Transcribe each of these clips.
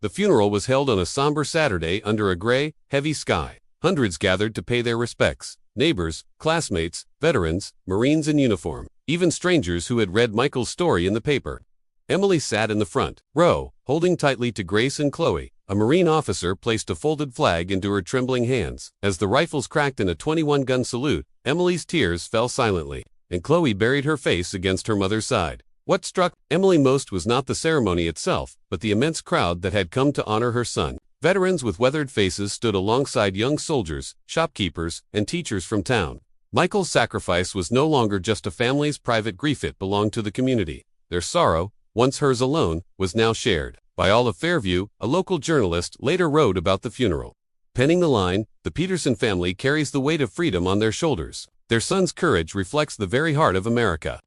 The funeral was held on a somber Saturday under a gray, heavy sky. Hundreds gathered to pay their respects. Neighbors, classmates, veterans, Marines in uniform, even strangers who had read Michael's story in the paper. Emily sat in the front row, holding tightly to Grace and Chloe. A Marine officer placed a folded flag into her trembling hands. As the rifles cracked in a 21-gun salute, Emily's tears fell silently, and Chloe buried her face against her mother's side. What struck Emily most was not the ceremony itself, but the immense crowd that had come to honor her son. Veterans with weathered faces stood alongside young soldiers, shopkeepers, and teachers from town. Michael's sacrifice was no longer just a family's private grief, it belonged to the community. Their sorrow, once hers alone, was now shared by all of Fairview. A local journalist later wrote about the funeral, penning the line, "The Peterson family carries the weight of freedom on their shoulders. Their son's courage reflects the very heart of America."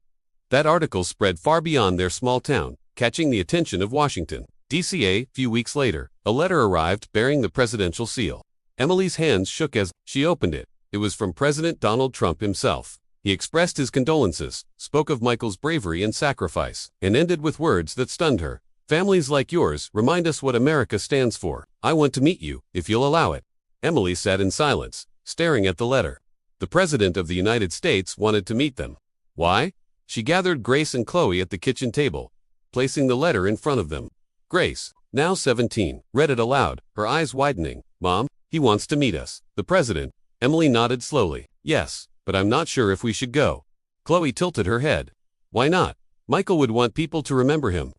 That article spread far beyond their small town, catching the attention of Washington, D.C. A few weeks later, a letter arrived bearing the presidential seal. Emily's hands shook as she opened it. It was from President Donald Trump himself. He expressed his condolences, spoke of Michael's bravery and sacrifice, and ended with words that stunned her. "Families like yours remind us what America stands for. I want to meet you, if you'll allow it." Emily sat in silence, staring at the letter. The President of the United States wanted to meet them. Why? She gathered Grace and Chloe at the kitchen table, placing the letter in front of them. Grace, now 17, read it aloud, her eyes widening. "Mom, he wants to meet us." The President. Emily nodded slowly. "Yes, but I'm not sure if we should go." Chloe tilted her head. "Why not? Michael would want people to remember him."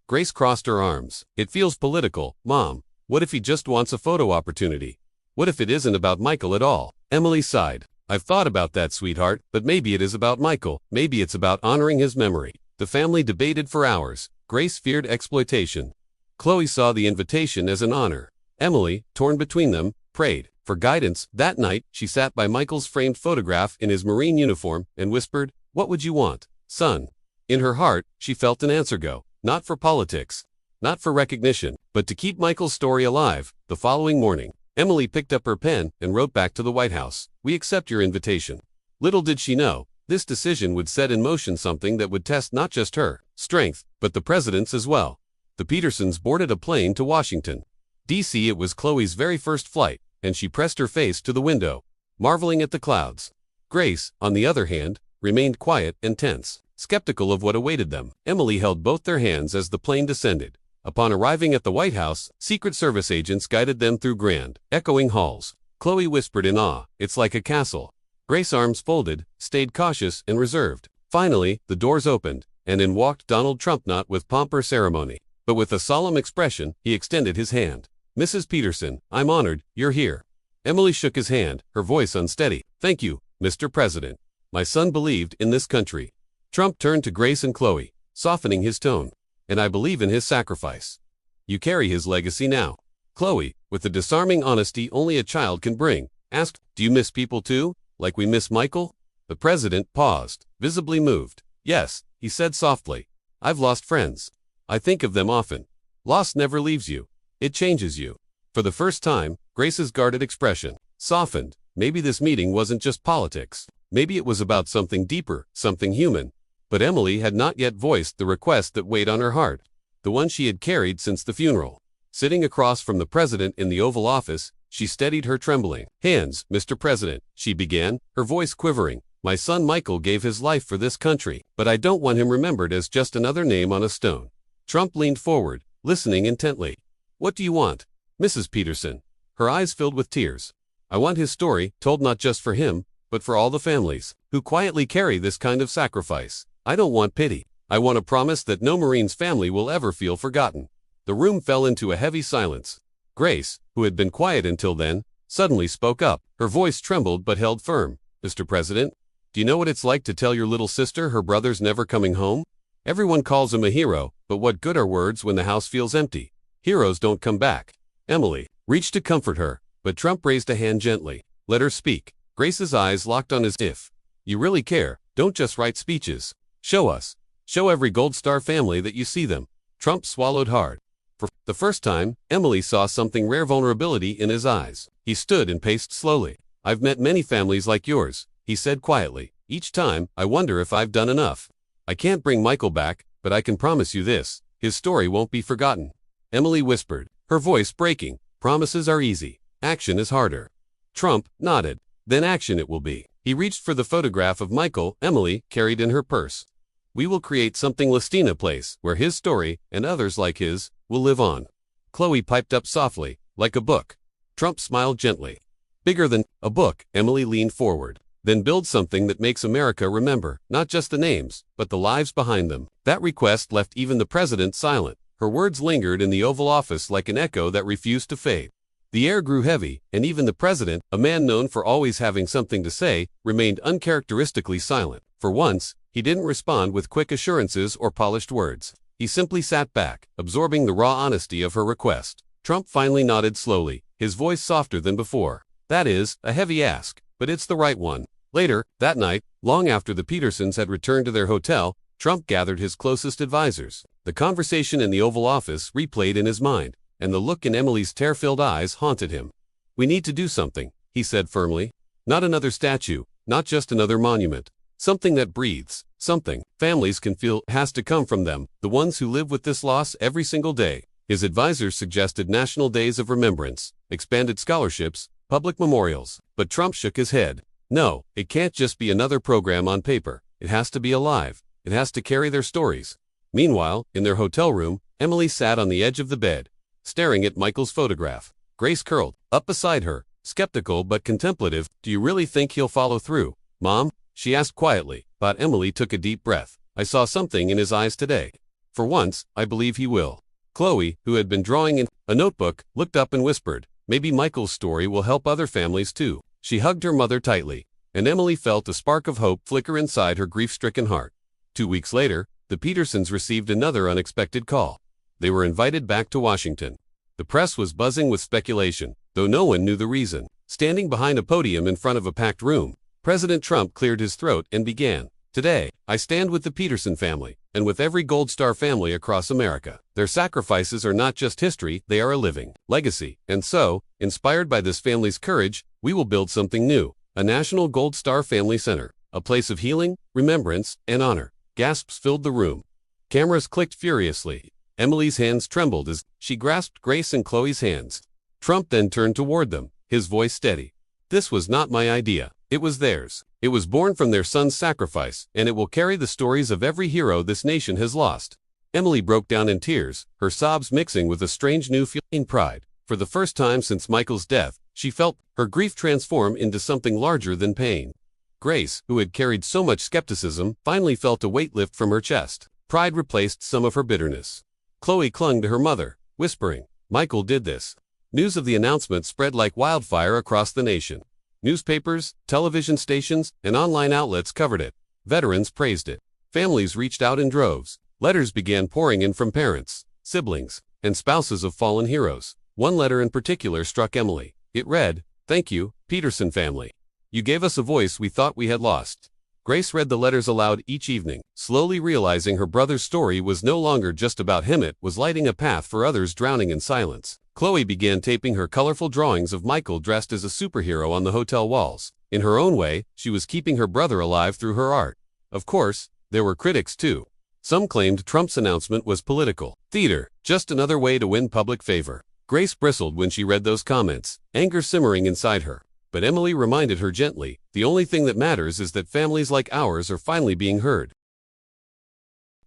Grace crossed her arms. "It feels political, Mom. What if he just wants a photo opportunity? What if it isn't about Michael at all?" Emily sighed. "I've thought about that, sweetheart, but maybe it is about Michael. Maybe it's about honoring his memory." The family debated for hours. Grace feared exploitation. Chloe saw the invitation as an honor. Emily, torn between them, prayed for guidance. That night, she sat by Michael's framed photograph in his Marine uniform and whispered, "What would you want, son?" In her heart, she felt an answer go. Not for politics, not for recognition, but to keep Michael's story alive. The following morning, Emily picked up her pen and wrote back to the White House, "We accept your invitation." Little did she know, this decision would set in motion something that would test not just her strength, but the president's as well. The Petersons boarded a plane to Washington, D.C. It was Chloe's very first flight, and she pressed her face to the window, marveling at the clouds. Grace, on the other hand, remained quiet and tense, skeptical of what awaited them. Emily held both their hands as the plane descended. Upon arriving at the White House, Secret Service agents guided them through grand, echoing halls. Chloe whispered in awe, "It's like a castle." Grace, arms folded, stayed cautious and reserved. Finally, the doors opened, and in walked Donald Trump, not with pomp or ceremony, but with a solemn expression. He extended his hand. "Mrs. Peterson, I'm honored you're here." Emily shook his hand, her voice unsteady. "Thank you, Mr. President. My son believed in this country." Trump turned to Grace and Chloe, softening his tone. "And I believe in his sacrifice. You carry his legacy now." Chloe, with the disarming honesty only a child can bring, asked, "Do you miss people too, like we miss Michael?" The President paused, visibly moved. "Yes," he said softly. "I've lost friends. I think of them often. Loss never leaves you. It changes you." For the first time, Grace's guarded expression softened. Maybe this meeting wasn't just politics. Maybe it was about something deeper, something human. But Emily had not yet voiced the request that weighed on her heart, the one she had carried since the funeral. Sitting across from the President in the Oval Office, she steadied her trembling hands. "Mr. President," she began, her voice quivering, "my son Michael gave his life for this country, but I don't want him remembered as just another name on a stone." Trump leaned forward, listening intently. "What do you want, Mrs. Peterson?" Her eyes filled with tears. "I want his story told not just for him, but for all the families who quietly carry this kind of sacrifice. I don't want pity. I want a promise that no Marine's family will ever feel forgotten." The room fell into a heavy silence. Grace, who had been quiet until then, suddenly spoke up. Her voice trembled but held firm. "Mr. President, do you know what it's like to tell your little sister her brother's never coming home? Everyone calls him a hero, but what good are words when the house feels empty? Heroes don't come back." Emily reached to comfort her, but Trump raised a hand gently. "Let her speak." Grace's eyes locked on his. "If you really care, don't just write speeches. Show us. Show every Gold Star family that you see them." Trump swallowed hard. For the first time, Emily saw something rare, vulnerability in his eyes. He stood and paced slowly. "I've met many families like yours," he said quietly. "Each time, I wonder if I've done enough. I can't bring Michael back, but I can promise you this, his story won't be forgotten." Emily whispered, her voice breaking. Promises are easy. Action is harder. Trump nodded. Then action it will be. He reached for the photograph of Michael, Emily, carried in her purse. We will create something Listina place, where his story, and others like his, will live on. Chloe piped up softly, like a book. Trump smiled gently. Bigger than a book, Emily leaned forward. Then build something that makes America remember, not just the names, but the lives behind them. That request left even the president silent. Her words lingered in the Oval Office like an echo that refused to fade. The air grew heavy, and even the president, a man known for always having something to say, remained uncharacteristically silent. For once, he didn't respond with quick assurances or polished words. He simply sat back, absorbing the raw honesty of her request. Trump finally nodded slowly, his voice softer than before. That is, a heavy ask, but it's the right one. Later, that night, long after the Petersons had returned to their hotel, Trump gathered his closest advisors. The conversation in the Oval Office replayed in his mind, and the look in Emily's tear-filled eyes haunted him. We need to do something, he said firmly. Not another statue, not just another monument. Something that breathes, something families can feel has to come from them, the ones who live with this loss every single day. His advisors suggested national days of remembrance, expanded scholarships, public memorials, but Trump shook his head. No, it can't just be another program on paper. It has to be alive. It has to carry their stories. Meanwhile, in their hotel room, Emily sat on the edge of the bed, staring at Michael's photograph. Grace curled up beside her, skeptical but contemplative. Do you really think he'll follow through, Mom? She asked quietly, but Emily took a deep breath. I saw something in his eyes today. For once, I believe he will. Chloe, who had been drawing in a notebook, looked up and whispered, maybe Michael's story will help other families too. She hugged her mother tightly, and Emily felt a spark of hope flicker inside her grief-stricken heart. 2 weeks later, the Petersons received another unexpected call. They were invited back to Washington. The press was buzzing with speculation, though no one knew the reason. Standing behind a podium in front of a packed room, President Trump cleared his throat and began. Today, I stand with the Peterson family, and with every Gold Star family across America. Their sacrifices are not just history, they are a living legacy. And so, inspired by this family's courage, we will build something new. A National Gold Star Family Center. A place of healing, remembrance, and honor. Gasps filled the room. Cameras clicked furiously. Emily's hands trembled as she grasped Grace and Chloe's hands. Trump then turned toward them, his voice steady. This was not my idea. It was theirs. It was born from their son's sacrifice, and it will carry the stories of every hero this nation has lost. Emily broke down in tears, her sobs mixing with a strange new feeling of pride. For the first time since Michael's death, she felt her grief transform into something larger than pain. Grace, who had carried so much skepticism, finally felt a weight lift from her chest. Pride replaced some of her bitterness. Chloe clung to her mother, whispering, Michael did this. News of the announcement spread like wildfire across the nation. Newspapers, television stations, and online outlets covered it. Veterans praised it. Families reached out in droves. Letters began pouring in from parents, siblings, and spouses of fallen heroes. One letter in particular struck Emily. It read, Thank you, Peterson family. You gave us a voice we thought we had lost. Grace read the letters aloud each evening, slowly realizing her brother's story was no longer just about him. It was lighting a path for others drowning in silence. Chloe began taping her colorful drawings of Michael dressed as a superhero on the hotel walls. In her own way, she was keeping her brother alive through her art. Of course, there were critics too. Some claimed Trump's announcement was political theater, just another way to win public favor. Grace bristled when she read those comments, anger simmering inside her. But Emily reminded her gently, the only thing that matters is that families like ours are finally being heard.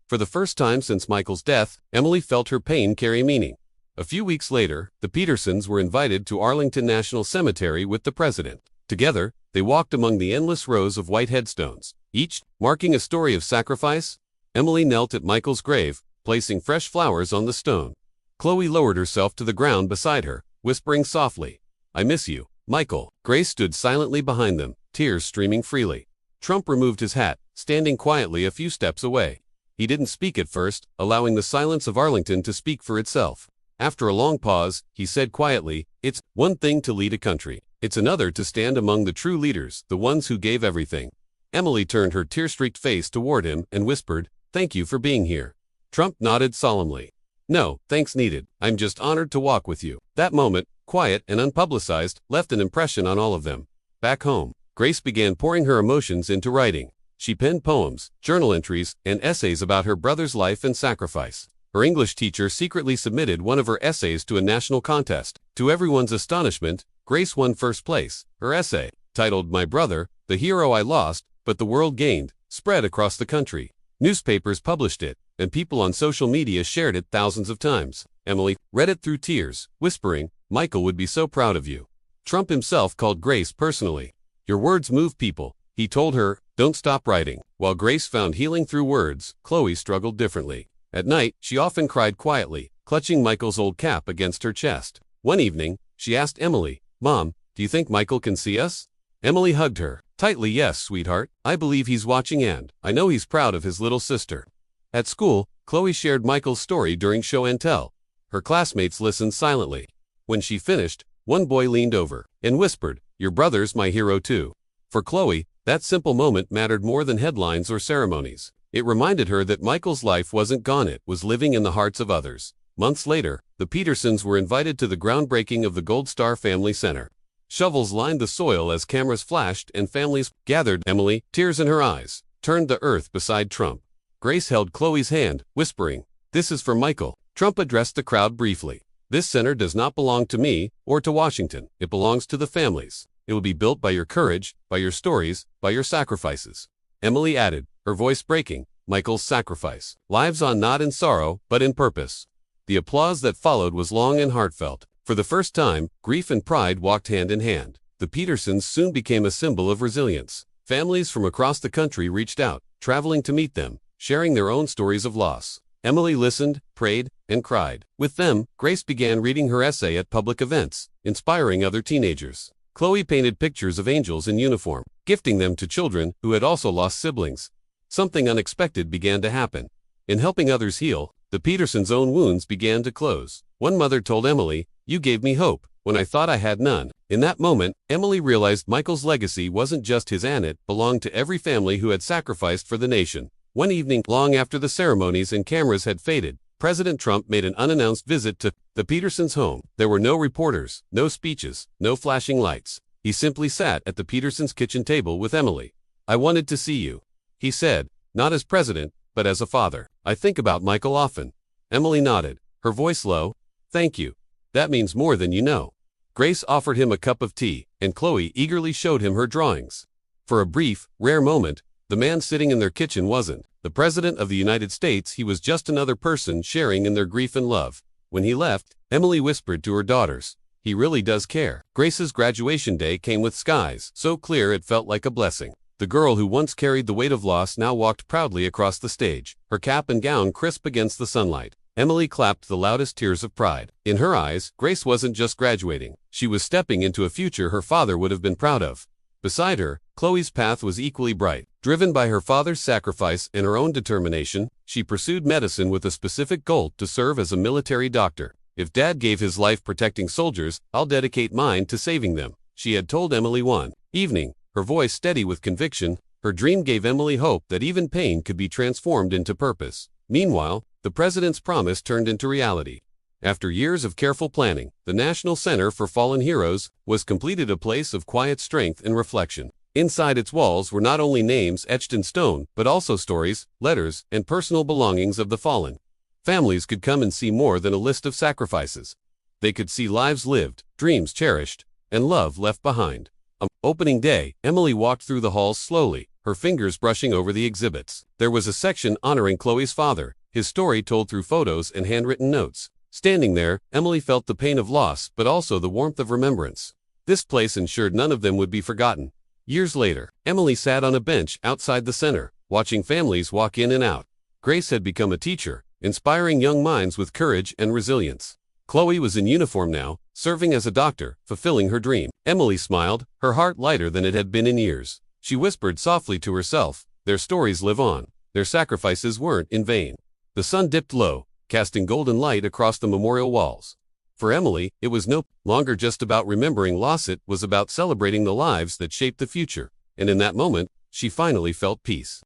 For the first time since Michael's death, Emily felt her pain carry meaning. A few weeks later, the Petersons were invited to Arlington National Cemetery with the president. Together, they walked among the endless rows of white headstones, each marking a story of sacrifice. Emily knelt at Michael's grave, placing fresh flowers on the stone. Chloe lowered herself to the ground beside her, whispering softly, I miss you, Michael. Grace stood silently behind them, tears streaming freely. Trump removed his hat, standing quietly a few steps away. He didn't speak at first, allowing the silence of Arlington to speak for itself. After a long pause, he said quietly, It's one thing to lead a country. It's another to stand among the true leaders, the ones who gave everything. Emily turned her tear-streaked face toward him and whispered, Thank you for being here. Trump nodded solemnly. No, thanks needed. I'm just honored to walk with you. That moment, quiet and unpublicized, left an impression on all of them. Back home, Grace began pouring her emotions into writing. She penned poems, journal entries, and essays about her brother's life and sacrifice. Her English teacher secretly submitted one of her essays to a national contest. To everyone's astonishment, Grace won first place. Her essay, titled My Brother, the Hero I Lost, but the World Gained, spread across the country. Newspapers published it, and people on social media shared it thousands of times. Emily read it through tears, whispering, "Michael would be so proud of you." Trump himself called Grace personally. "Your words move people," he told her. "Don't stop writing." While Grace found healing through words, Chloe struggled differently. At night, she often cried quietly, clutching Michael's old cap against her chest. One evening, she asked Emily, "Mom, do you think Michael can see us?" Emily hugged her tightly. "Yes, sweetheart. I believe he's watching and I know he's proud of his little sister." At school, Chloe shared Michael's story during show and tell. Her classmates listened silently. When she finished, one boy leaned over and whispered, "Your brother's my hero too." For Chloe, that simple moment mattered more than headlines or ceremonies. It reminded her that Michael's life wasn't gone, it was living in the hearts of others. Months later, the Petersons were invited to the groundbreaking of the Gold Star Family Center. Shovels lined the soil as cameras flashed and families gathered. Emily, tears in her eyes, turned to earth beside Trump. Grace held Chloe's hand, whispering, "This is for Michael." Trump addressed the crowd briefly. "This center does not belong to me or to Washington. It belongs to the families. It will be built by your courage, by your stories, by your sacrifices." Emily added, her voice breaking, "Michael's sacrifice. Lives on not in sorrow, but in purpose." The applause that followed was long and heartfelt. For the first time, grief and pride walked hand in hand. The Petersons soon became a symbol of resilience. Families from across the country reached out, traveling to meet them, sharing their own stories of loss. Emily listened, prayed, and cried. With them, Grace began reading her essay at public events, inspiring other teenagers. Chloe painted pictures of angels in uniform, gifting them to children who had also lost siblings. Something unexpected began to happen. In helping others heal, the Petersons' own wounds began to close. One mother told Emily, "You gave me hope when I thought I had none." In that moment, Emily realized Michael's legacy wasn't just his, and it belonged to every family who had sacrificed for the nation. One evening, long after the ceremonies and cameras had faded, President Trump made an unannounced visit to the Petersons' home. There were no reporters, no speeches, no flashing lights. He simply sat at the Petersons' kitchen table with Emily. "I wanted to see you," he said, "not as president, but as a father. I think about Michael often." Emily nodded, her voice low. "Thank you. That means more than you know." Grace offered him a cup of tea, and Chloe eagerly showed him her drawings. For a brief, rare moment, the man sitting in their kitchen wasn't the President of the United States. He was just another person sharing in their grief and love. When he left, Emily whispered to her daughters, "He really does care." Grace's graduation day came with skies so clear it felt like a blessing. The girl who once carried the weight of loss now walked proudly across the stage, her cap and gown crisp against the sunlight. Emily clapped the loudest tears of pride. In her eyes, Grace wasn't just graduating. She was stepping into a future her father would have been proud of. Beside her, Chloe's path was equally bright. Driven by her father's sacrifice and her own determination, she pursued medicine with a specific goal: to serve as a military doctor. "If Dad gave his life protecting soldiers, I'll dedicate mine to saving them," she had told Emily one evening, her voice steady with conviction. Her dream gave Emily hope that even pain could be transformed into purpose. Meanwhile, the president's promise turned into reality. After years of careful planning, the National Center for Fallen Heroes was completed, a place of quiet strength and reflection. Inside its walls were not only names etched in stone, but also stories, letters, and personal belongings of the fallen. Families could come and see more than a list of sacrifices. They could see lives lived, dreams cherished, and love left behind. On opening day, Emily walked through the halls slowly, her fingers brushing over the exhibits. There was a section honoring Chloe's father, his story told through photos and handwritten notes. Standing there, Emily felt the pain of loss, but also the warmth of remembrance. This place ensured none of them would be forgotten. Years later, Emily sat on a bench outside the center, watching families walk in and out. Grace had become a teacher, inspiring young minds with courage and resilience. Chloe was in uniform now, serving as a doctor, fulfilling her dream. Emily smiled, her heart lighter than it had been in years. She whispered softly to herself, "Their stories live on. Their sacrifices weren't in vain." The sun dipped low, casting golden light across the memorial walls. For Emily, it was no longer just about remembering loss, it was about celebrating the lives that shaped the future. And in that moment, she finally felt peace.